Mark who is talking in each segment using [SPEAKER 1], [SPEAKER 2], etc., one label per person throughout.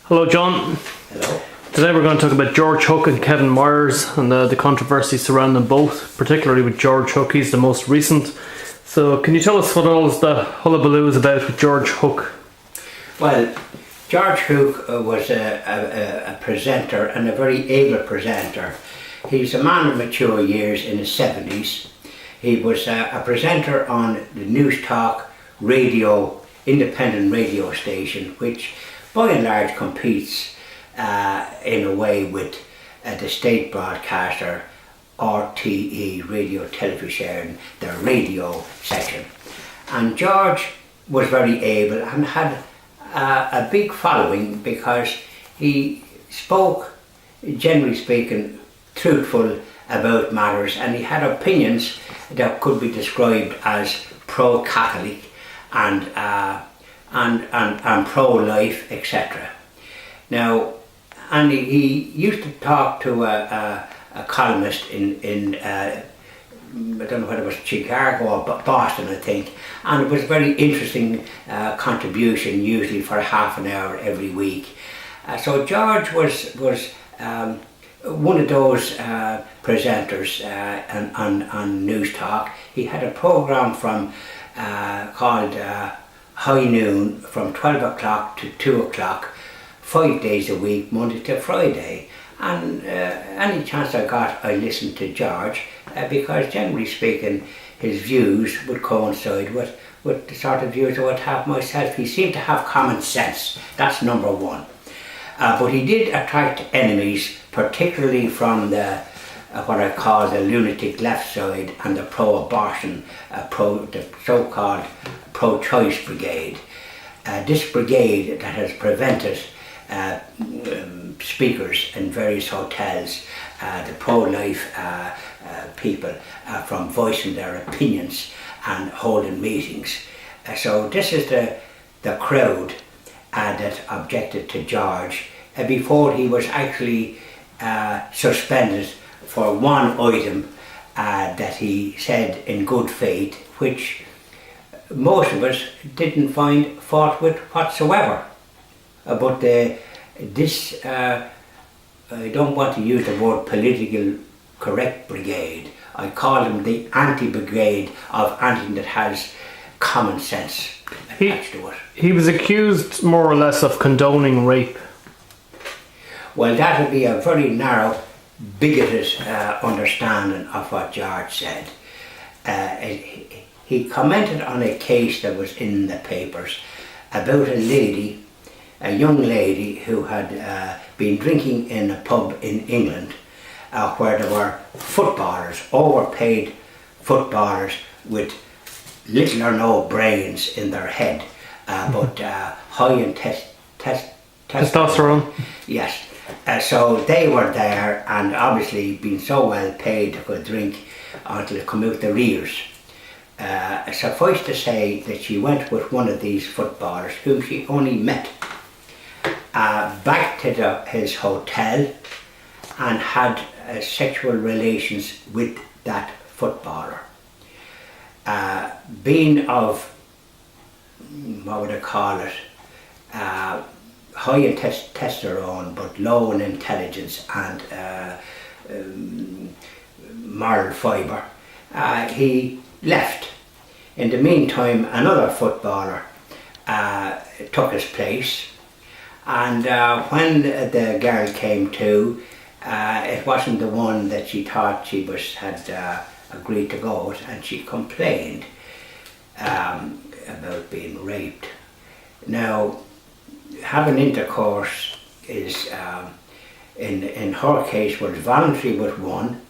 [SPEAKER 1] Hello, John.
[SPEAKER 2] Hello.
[SPEAKER 1] Today we're going to talk about George Hook and Kevin Myers and the controversy surrounding both, particularly with George Hook. He's the most recent. So can you tell us what all the hullabaloo is about with George Hook?
[SPEAKER 2] Well, George Hook was a presenter, and a very able presenter. He's a man of mature years, in his 70s. He was a presenter on the Newstalk radio, independent radio station, which by and large competes in a way with the state broadcaster RTE, Radio Television, their radio section. And George was very able and had a big following because he spoke, generally speaking, truthful about matters, and he had opinions that could be described as pro-Catholic and pro-life, etc. Now, and he used to talk to a columnist in I don't know whether it was Chicago or Boston, I think, and it was a very interesting contribution, usually for half an hour every week. So George was one of those presenters on Newstalk. He had a program called High Noon from 12 o'clock to 2 o'clock, 5 days a week, Monday to Friday. And any chance I got, I listened to George because, generally speaking, his views would coincide with the sort of views I would have myself. He seemed to have common sense. That's number one. But he did attract enemies, particularly from what I call the lunatic left side and the pro-abortion, the so-called pro-choice brigade. This brigade that has prevented speakers in various hotels, the pro-life people, from voicing their opinions and holding meetings. So this is the crowd that objected to George before he was actually suspended for one item that he said in good faith, which most of us didn't find fault with whatsoever. But this, I don't want to use the word political correct brigade. I call them the anti-brigade of anything that has common sense attached to it.
[SPEAKER 1] He was accused more or less of condoning rape.
[SPEAKER 2] Well, that would be a very narrow, bigoted understanding of what George said. He commented on a case that was in the papers about a young lady who had been drinking in a pub in England where there were footballers, overpaid footballers with little or no brains in their head, but high in
[SPEAKER 1] Testosterone.
[SPEAKER 2] Yes. So they were there, and obviously being so well paid they could drink until it come out their ears. Suffice to say that she went with one of these footballers whom she only met back to his hotel and had sexual relations with that footballer. Being of, what would I call it, high in testosterone but low in intelligence and moral fibre, he left. In the meantime, another footballer took his place, and when the girl came to, it wasn't the one that she thought she had agreed to go with, and she complained about being raped. Now, having intercourse is, in her case, was voluntary with one,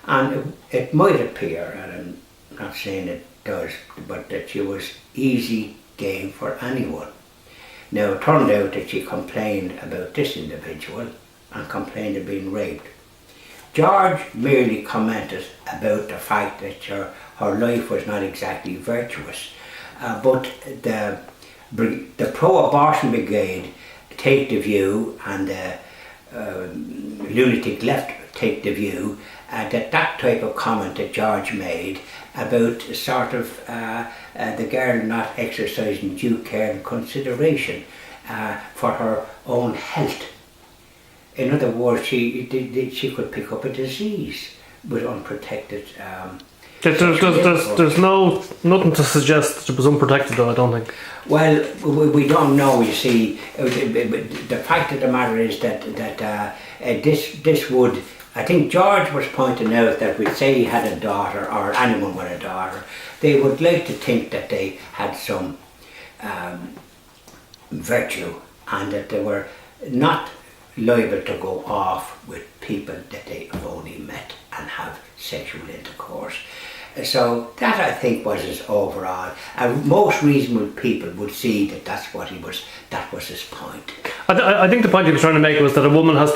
[SPEAKER 2] and it might appear, and I'm not saying it does, but that she was easy game for anyone. Now, it turned out that she complained about this individual and complained of being raped. George merely commented about the fact that her life was not exactly virtuous, but the pro-abortion brigade take the view, and the lunatic left take the view, that type of comment that George made about sort of the girl not exercising due care and consideration for her own health. In other words, she could pick up a disease with unprotected.
[SPEAKER 1] There's nothing to suggest that it was unprotected, though. I don't think.
[SPEAKER 2] Well, we don't know. You see, the fact of the matter is that this would. I think George was pointing out that we'd say he had a daughter, or anyone with a daughter, they would like to think that they had some virtue and that they were not liable to go off with people that they have only met and have sexual intercourse. So that, I think, was his overall. Most reasonable people would see that that was his point.
[SPEAKER 1] I think the point he was trying to make was that a woman has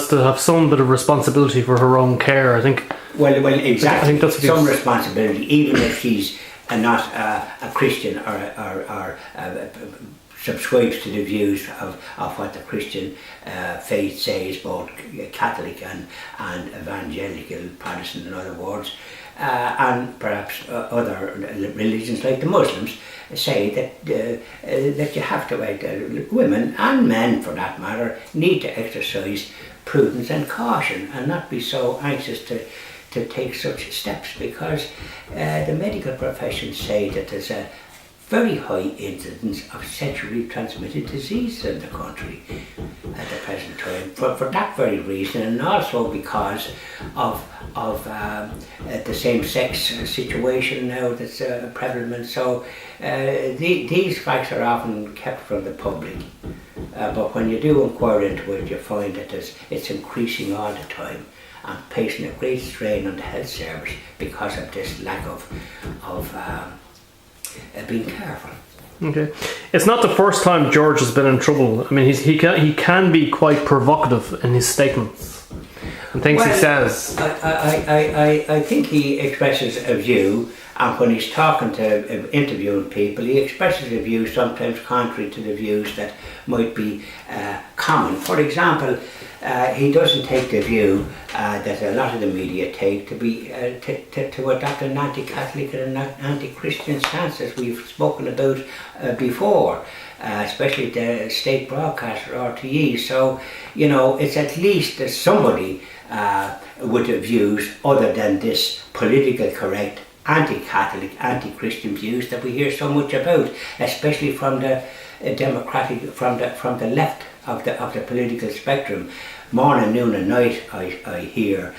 [SPEAKER 1] to have some bit of responsibility for her own care. I think.
[SPEAKER 2] Well, exactly.
[SPEAKER 1] I think that's
[SPEAKER 2] some responsibility, even if she's not a Christian or subscribes to the views of what the Christian faith says, both Catholic and evangelical, Protestant, in other words. And perhaps other religions like the Muslims say that you have to, women and men for that matter, need to exercise prudence and caution and not be so anxious to take such steps, because the medical profession say that there's a very high incidence of sexually transmitted disease in the country at the present time, for that very reason, and also because of the same-sex situation now that's prevalent. So these facts are often kept from the public, but when you do inquire into it, you find that it's increasing all the time and placing a great strain on the health service because of this lack of being careful.
[SPEAKER 1] Okay, it's not the first time George has been in trouble. I mean, he can be quite provocative in his statements and things he says.
[SPEAKER 2] I think he expresses a view, and when he's talking to interviewing people, he expresses a view sometimes contrary to the views that might be common. For example, he doesn't take the view that a lot of the media take to adopt an anti-Catholic and an anti-Christian stance, as we've spoken about before, especially the state broadcaster RTE. So, it's at least that somebody with views other than this politically correct anti-Catholic, anti-Christian views that we hear so much about, especially from the democratic, from the left of the political spectrum. Morning, noon and night I hear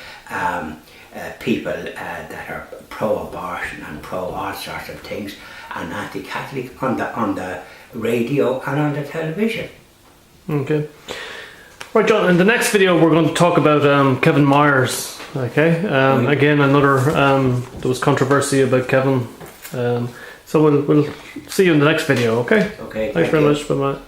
[SPEAKER 2] people that are pro-abortion and pro all sorts of things and anti-Catholic on the radio and on the television. Okay.
[SPEAKER 1] Right, John, in the next video we're going to talk about Kevin Myers. Okay, again another there was controversy about Kevin, so we'll see you in the next video. Okay.
[SPEAKER 2] Okay.
[SPEAKER 1] Thanks very much. Bye bye.